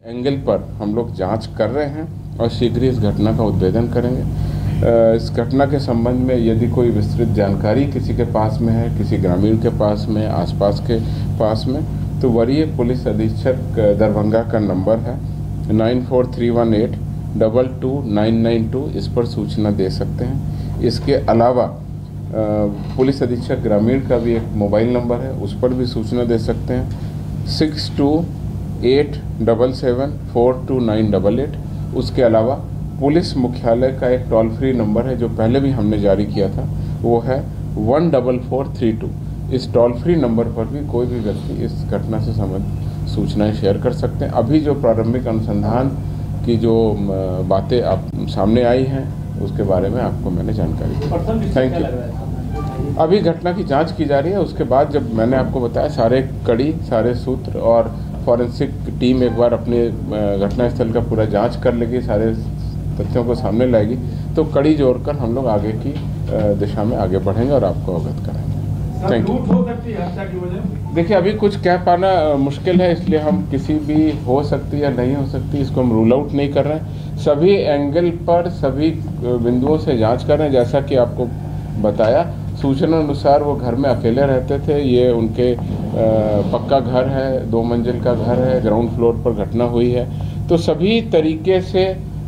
Angle पर हम लोग जांच कर रहे हैं और शीघ्र इस घटना का उद्भेदन करेंगे। इस घटना के संबंध में यदि कोई विस्तृत जानकारी किसी के पास में है, किसी ग्रामीण के पास में, आसपास के पास में, तो वरीय पुलिस अधीक्षक दरभंगा का नंबर है 9431822992, इस पर सूचना दे सकते हैं। इसके अलावा पुलिस अधीक्षक ग्रामीण का भी एक मोबाइल नंबर है, उस पर भी सूचना दे सकते हैं 6287742988। उसके अलावा पुलिस मुख्यालय का एक टोल फ्री नंबर है जो पहले भी हमने जारी किया था, वो है 14432। इस टोल फ्री नंबर पर भी कोई भी व्यक्ति इस घटना से संबंधित सूचनाएं शेयर कर सकते हैं। अभी जो प्रारंभिक अनुसंधान की जो बातें आप सामने आई हैं उसके बारे में आपको मैंने जानकारी दी। Thank you. अभी घटना की जांच की जा रही है, उसके बाद जब मैंने आपको बताया सारे कड़ी, सारे सूत्र और फॉरेंसिक टीम एक बार अपने घटनास्थल का पूरा जांच कर लेगी, सारे तथ्यों को सामने लाएगी, तो कड़ी जोड़कर हम लोग आगे की दिशा में आगे बढ़ेंगे और आपको अवगत कराएंगे। Thank you. देखिए, अभी कुछ कह पाना मुश्किल है, इसलिए हम किसी भी हो सकती या नहीं हो सकती इसको हम रूल आउट नहीं कर रहे हैं। सभी एंगल पर सभी बिंदुओं से जांच कर रहे हैं। जैसा कि आपको बताया, सूचना अनुसार वो घर में अकेले रहते थे। ये उनके पक्का घर है, 2 मंजिल का घर है, ग्राउंड फ्लोर पर घटना हुई है। तो सभी तरीके से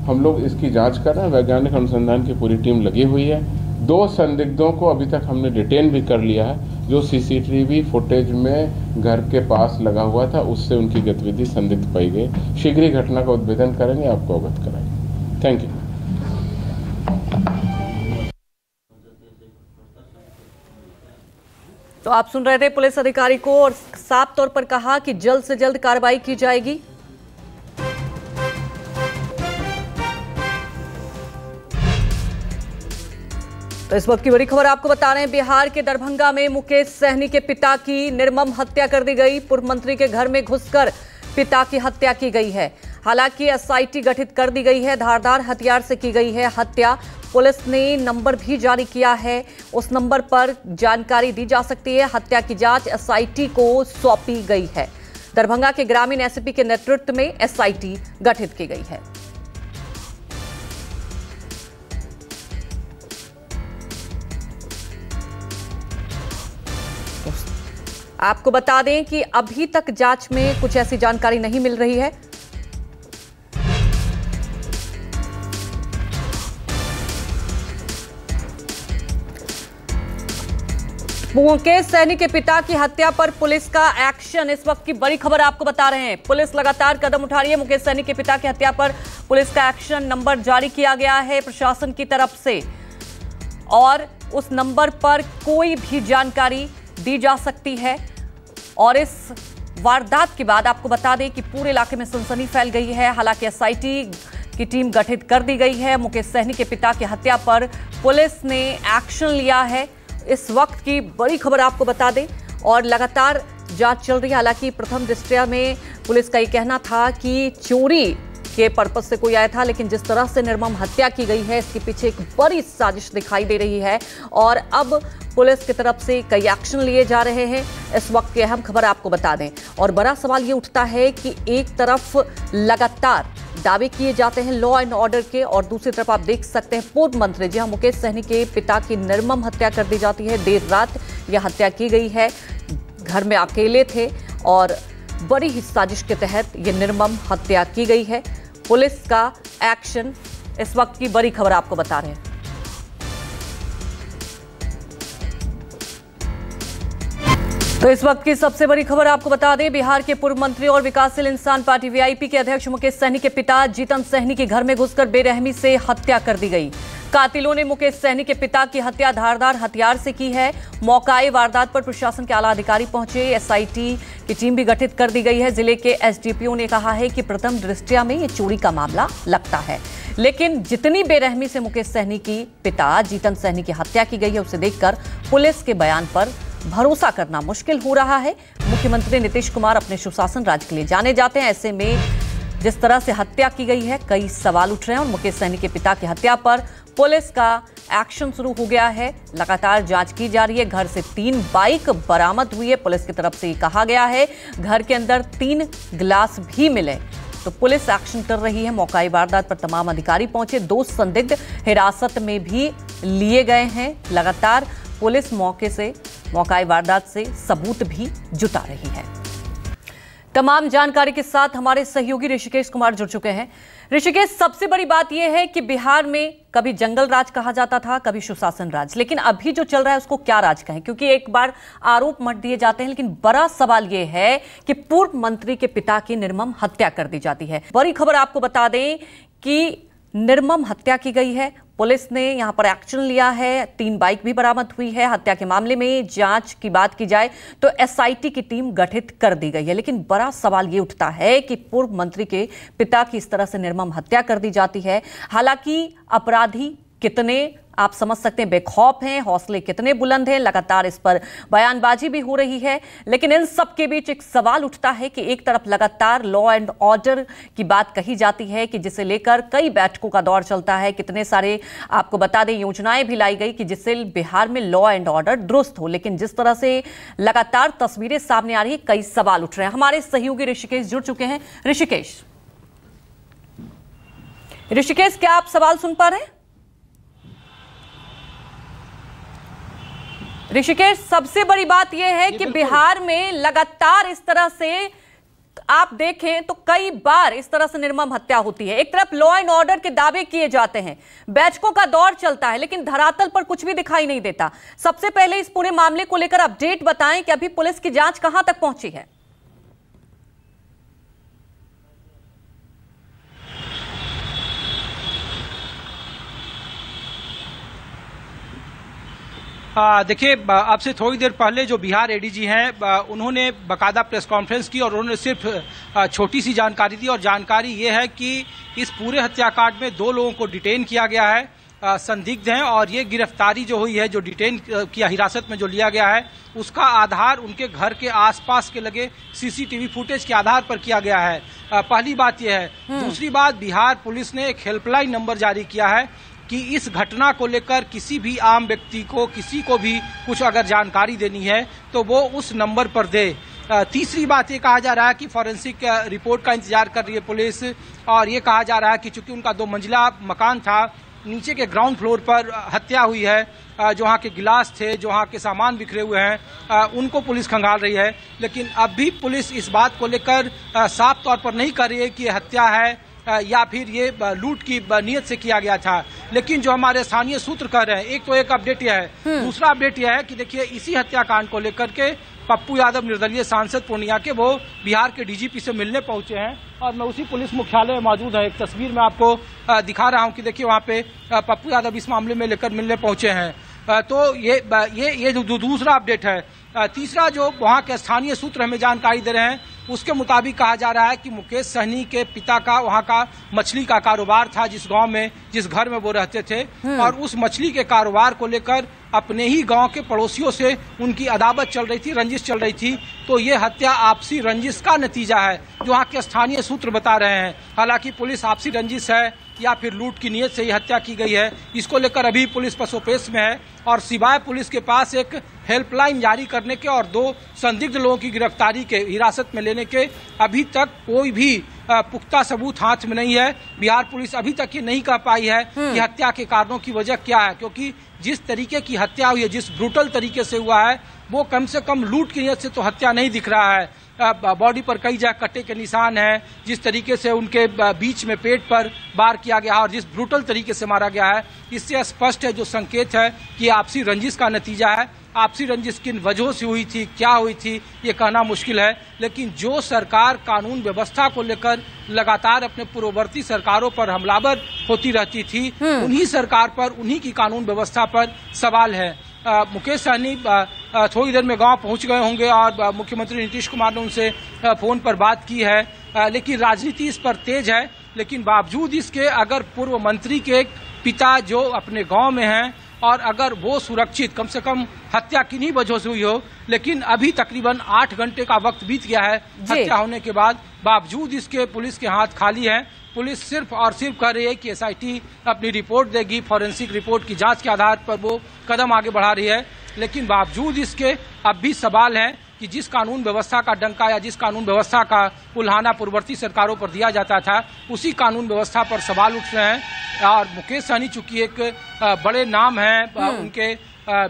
हम लोग इसकी जांच कर रहे हैं। वैज्ञानिक अनुसंधान की पूरी टीम लगी हुई है। 2 संदिग्धों को अभी तक हमने डिटेन भी कर लिया है, जो सीसीटीवी फुटेज में घर के पास लगा हुआ था, उससे उनकी गतिविधि संदिग्ध पाई गई। शीघ्र ही घटना का उद्भेदन करेंगे, आपको अवगत कराएंगे। Thank you. तो आप सुन रहे थे पुलिस अधिकारी को, और साफ तौर पर कहा कि जल्द से जल्द कार्रवाई की जाएगी। तो इस वक्त की बड़ी खबर आपको बता रहे हैं, बिहार के दरभंगा में मुकेश सहनी के पिता की निर्मम हत्या कर दी गई। पूर्व मंत्री के घर में घुसकर पिता की हत्या की गई है। हालांकि एसआईटी गठित कर दी गई है। धारदार हथियार से की गई है हत्या। पुलिस ने नंबर भी जारी किया है, उस नंबर पर जानकारी दी जा सकती है। हत्या की जांच एसआईटी को सौंपी गई है। दरभंगा के ग्रामीण एसपी के नेतृत्व में एसआईटी गठित की गई है। आपको बता दें कि अभी तक जांच में कुछ ऐसी जानकारी नहीं मिल रही है। मुकेश सहनी के पिता की हत्या पर पुलिस का एक्शन, इस वक्त की बड़ी खबर आपको बता रहे हैं। पुलिस लगातार कदम उठा रही है। मुकेश सहनी के पिता की हत्या पर पुलिस का एक्शन नंबर जारी किया गया है प्रशासन की तरफ से, और उस नंबर पर कोई भी जानकारी दी जा सकती है। और इस वारदात के बाद आपको बता दें कि पूरे इलाके में सनसनी फैल गई है। हालांकि एसआईटी की टीम गठित कर दी गई है। मुकेश सहनी के पिता की हत्या पर पुलिस ने एक्शन लिया है। इस वक्त की बड़ी खबर आपको बता दें, और लगातार जांच चल रही है। हालांकि प्रथम दृष्टया में पुलिस का ये कहना था कि चोरी के पर्पस से कोई आया था, लेकिन जिस तरह से निर्मम हत्या की गई है, इसके पीछे एक बड़ी साजिश दिखाई दे रही है। और अब पुलिस की तरफ से कई एक्शन लिए जा रहे हैं। इस वक्त की अहम खबर आपको बता दें, और बड़ा सवाल ये उठता है कि एक तरफ लगातार दावे किए जाते हैं लॉ एंड ऑर्डर के, और दूसरी तरफ आप देख सकते हैं पूर्व मंत्री जी मुकेश सहनी के पिता की निर्मम हत्या कर दी जाती है। देर रात यह हत्या की गई है, घर में अकेले थे और बड़ी ही साजिश के तहत ये निर्मम हत्या की गई है। पुलिस का एक्शन, इस वक्त की बड़ी खबर आपको बता रहे हैं। तो इस वक्त की सबसे बड़ी खबर आपको बता दें, बिहार के पूर्व मंत्री और विकासशील इंसान पार्टी वीआईपी के अध्यक्ष मुकेश सहनी के पिता जीतन सहनी के घर में घुसकर बेरहमी से हत्या कर दी गई। कातिलों ने मुकेश सहनी के पिता की हत्या धारदार हथियार से की है। मौकाए वारदात पर प्रशासन के आला अधिकारी पहुंचे। एसआईटी की टीम भी गठित कर दी गई है। जिले के एसडीपीओ ने कहा है कि प्रथम दृष्टया में ये चोरी का मामला लगता है, लेकिन जितनी बेरहमी से मुकेश सहनी की पिता जीतन सहनी की हत्या की गई है, उसे देखकर पुलिस के बयान पर भरोसा करना मुश्किल हो रहा है। मुख्यमंत्री नीतीश कुमार अपने सुशासन राज के लिए जाने जाते हैं। ऐसे में जिस तरह से हत्या की गई है, कई सवाल उठ रहे हैं, और मुकेश सहनी के पिता की हत्या पर पुलिस का एक्शन शुरू हो गया है। लगातार जांच की जा रही है। घर से 3 बाइक बरामद हुई है। पुलिस की तरफ से ये कहा गया है घर के अंदर 3 गिलास भी मिले। तो पुलिस एक्शन कर रही है। मौकाई वारदात पर तमाम अधिकारी पहुंचे, 2 संदिग्ध हिरासत में भी लिए गए हैं। लगातार पुलिस मौकाई वारदात से सबूत भी जुटा रही है। तमाम जानकारी के साथ हमारे सहयोगी ऋषिकेश कुमार जुड़ चुके हैं। ऋषिकेश, सबसे बड़ी बात यह है कि बिहार में कभी जंगल राज कहा जाता था, कभी सुशासन राज, लेकिन अभी जो चल रहा है उसको क्या राज कहें? क्योंकि एक बार आरोप मत दिए जाते हैं, लेकिन बड़ा सवाल यह है कि पूर्व मंत्री के पिता की निर्मम हत्या कर दी जाती है। बड़ी खबर आपको बता दें कि निर्मम हत्या की गई है। पुलिस ने यहां पर एक्शन लिया है, 3 बाइक भी बरामद हुई है। हत्या के मामले में जांच की बात की जाए तो एसआईटी की टीम गठित कर दी गई है। लेकिन बड़ा सवाल ये उठता है कि पूर्व मंत्री के पिता की इस तरह से निर्मम हत्या कर दी जाती है। हालांकि अपराधी कितने, आप समझ सकते हैं, बेखौफ हैं, हौसले कितने बुलंद हैं, लगातार इस पर बयानबाजी भी हो रही है। लेकिन इन सब के बीच एक सवाल उठता है कि एक तरफ लगातार लॉ एंड ऑर्डर की बात कही जाती है कि जिसे लेकर कई बैठकों का दौर चलता है, कितने सारे आपको बता दें योजनाएं भी लाई गई कि जिससे बिहार में लॉ एंड ऑर्डर दुरुस्त हो। लेकिन जिस तरह से लगातार तस्वीरें सामने आ रही है, कई सवाल उठ रहे हैं। हमारे सहयोगी ऋषिकेश जुड़ चुके हैं। ऋषिकेश, क्या आप सवाल सुन पा रहे हैं? ऋषिकेश, सबसे बड़ी बात यह है कि बिहार में लगातार इस तरह से आप देखें तो कई बार इस तरह से निर्मम हत्या होती है। एक तरफ लॉ एंड ऑर्डर के दावे किए जाते हैं, बैठकों का दौर चलता है, लेकिन धरातल पर कुछ भी दिखाई नहीं देता। सबसे पहले इस पूरे मामले को लेकर अपडेट बताएं कि अभी पुलिस की जांच कहां तक पहुंची है। देखिए, आपसे थोड़ी देर पहले जो बिहार एडीजी हैं उन्होंने बाकायदा प्रेस कॉन्फ्रेंस की और उन्होंने सिर्फ छोटी सी जानकारी दी। और जानकारी ये है कि इस पूरे हत्याकांड में 2 लोगों को डिटेन किया गया है, संदिग्ध हैं। और ये गिरफ्तारी जो हुई है, जो डिटेन किया, हिरासत में जो लिया गया है, उसका आधार उनके घर के आसपास के लगे सीसीटीवी फुटेज के आधार पर किया गया है। पहली बात यह है। दूसरी बात, बिहार पुलिस ने एक हेल्पलाइन नंबर जारी किया है कि इस घटना को लेकर किसी भी आम व्यक्ति को, किसी को भी कुछ अगर जानकारी देनी है तो वो उस नंबर पर दे। तीसरी बात ये कहा जा रहा है कि फॉरेंसिक रिपोर्ट का इंतजार कर रही है पुलिस। और ये कहा जा रहा है कि चूंकि उनका 2 मंजिला मकान था, नीचे के ग्राउंड फ्लोर पर हत्या हुई है, जो वहाँ के गिलास थे, जो वहाँ के सामान बिखरे हुए हैं, उनको पुलिस खंगाल रही है। लेकिन अब भी पुलिस इस बात को लेकर साफ तौर पर नहीं कर रही है कि हत्या है या फिर ये लूट की नीयत से किया गया था। लेकिन जो हमारे स्थानीय सूत्र कह रहे हैं, एक अपडेट यह है। दूसरा अपडेट यह है कि देखिए, इसी हत्याकांड को लेकर के पप्पू यादव, निर्दलीय सांसद पूर्णिया के, वो बिहार के डीजीपी से मिलने पहुंचे हैं। और मैं उसी पुलिस मुख्यालय में मौजूद है। एक तस्वीर में आपको दिखा रहा हूं कि देखिए, वहां पे पप्पू यादव इस मामले में लेकर मिलने पहुंचे हैं। तो ये दूसरा अपडेट है। तीसरा, जो वहां के स्थानीय सूत्र हमें जानकारी दे रहे हैं, उसके मुताबिक कहा जा रहा है कि मुकेश सहनी के पिता का वहां का मछली का कारोबार था, जिस गांव में, जिस घर में वो रहते थे। और उस मछली के कारोबार को लेकर अपने ही गांव के पड़ोसियों से उनकी अदावत चल रही थी, रंजिश चल रही थी। तो ये हत्या आपसी रंजिश का नतीजा है, जो वहां के स्थानीय सूत्र बता रहे हैं। हालांकि पुलिस आपसी रंजिश है या फिर लूट की नीयत से ये हत्या की गई है, इसको लेकर अभी पुलिस पसोपेश में है। और सिवाय पुलिस के पास एक हेल्पलाइन जारी करने के और 2 संदिग्ध लोगों की गिरफ्तारी के, हिरासत में लेने के अभी तक कोई भी पुख्ता सबूत हाथ में नहीं है। बिहार पुलिस अभी तक ये नहीं कह पाई है कि हत्या के कारणों की वजह क्या है, क्योंकि जिस तरीके की हत्या हुई है, जिस ब्रूटल तरीके से हुआ है, वो कम से कम लूट की नीयत से तो हत्या नहीं दिख रहा है। बॉडी पर कई जगह कटे के निशान हैं, जिस तरीके से उनके बीच में पेट पर वार किया गया है और जिस ब्रूटल तरीके से मारा गया है, इससे स्पष्ट है, जो संकेत है कि आपसी रंजिश का नतीजा है। आपसी रंजिश किन वजहों से हुई थी, क्या हुई थी, ये कहना मुश्किल है। लेकिन जो सरकार कानून व्यवस्था को लेकर लगातार अपने पूर्ववर्ती सरकारों पर हमलावर होती रहती थी, उन्हीं सरकार पर, उन्हीं की कानून व्यवस्था पर सवाल है। मुकेश सहनी थोड़ी देर में गांव पहुंच गए होंगे और मुख्यमंत्री नीतीश कुमार ने उनसे फोन पर बात की है। लेकिन राजनीति इस पर तेज है। लेकिन बावजूद इसके, अगर पूर्व मंत्री के पिता जो अपने गांव में हैं और अगर वो सुरक्षित, कम से कम हत्या किन्हीं वजहों से हुई हो, लेकिन अभी तकरीबन 8 घंटे का वक्त बीत गया है हत्या होने के बाद, बावजूद इसके पुलिस के हाथ खाली हैं। पुलिस सिर्फ और सिर्फ कह रही है कि एसआईटी अपनी रिपोर्ट देगी, फॉरेंसिक रिपोर्ट की जांच के आधार पर वो कदम आगे बढ़ा रही है। लेकिन बावजूद इसके अब भी सवाल है कि जिस कानून व्यवस्था का डंका या जिस कानून व्यवस्था का उल्हाना पूर्ववर्ती सरकारों पर दिया जाता था, उसी कानून व्यवस्था पर सवाल उठ रहे हैं। और मुकेश सहनी चूंकि एक बड़े नाम हैं, उनके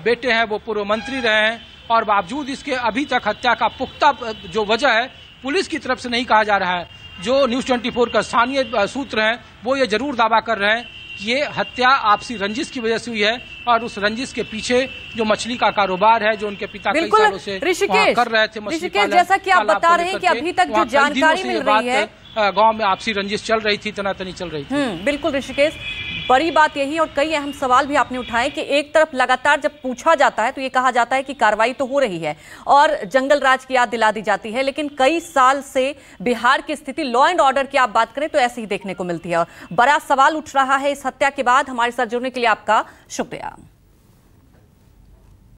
बेटे हैं, वो पूर्व मंत्री रहे हैं, और बावजूद इसके अभी तक हत्या का पुख्ता जो वजह है पुलिस की तरफ से नहीं कहा जा रहा है। जो न्यूज़ 24 का स्थानीय सूत्र हैं वो ये जरूर दावा कर रहे हैं कि ये हत्या आपसी रंजिश की वजह से हुई है, और उस रंजिश के पीछे जो मछली का कारोबार है, जो उनके पिता कई सालों से कर रहे थे मछली पालन, जैसा कि आप बता रहे हैं कि अभी तक जो जानकारी मिल रही है, गांव में आपसी रंजिश चल रही थी, तनातनी चल रही थी। बिल्कुल ऋषिकेश, बड़ी बात यही, और कई अहम सवाल भी आपने उठाए कि एक तरफ लगातार जब पूछा जाता है तो ये कहा जाता है कि कार्रवाई तो हो रही है और जंगल राज की याद दिला दी जाती है, लेकिन कई साल से बिहार की स्थिति लॉ एंड ऑर्डर की आप बात करें तो ऐसे ही देखने को मिलती है। बड़ा सवाल उठ रहा है इस हत्या के बाद। हमारे साथ जुड़ने के लिए आपका शुक्रिया।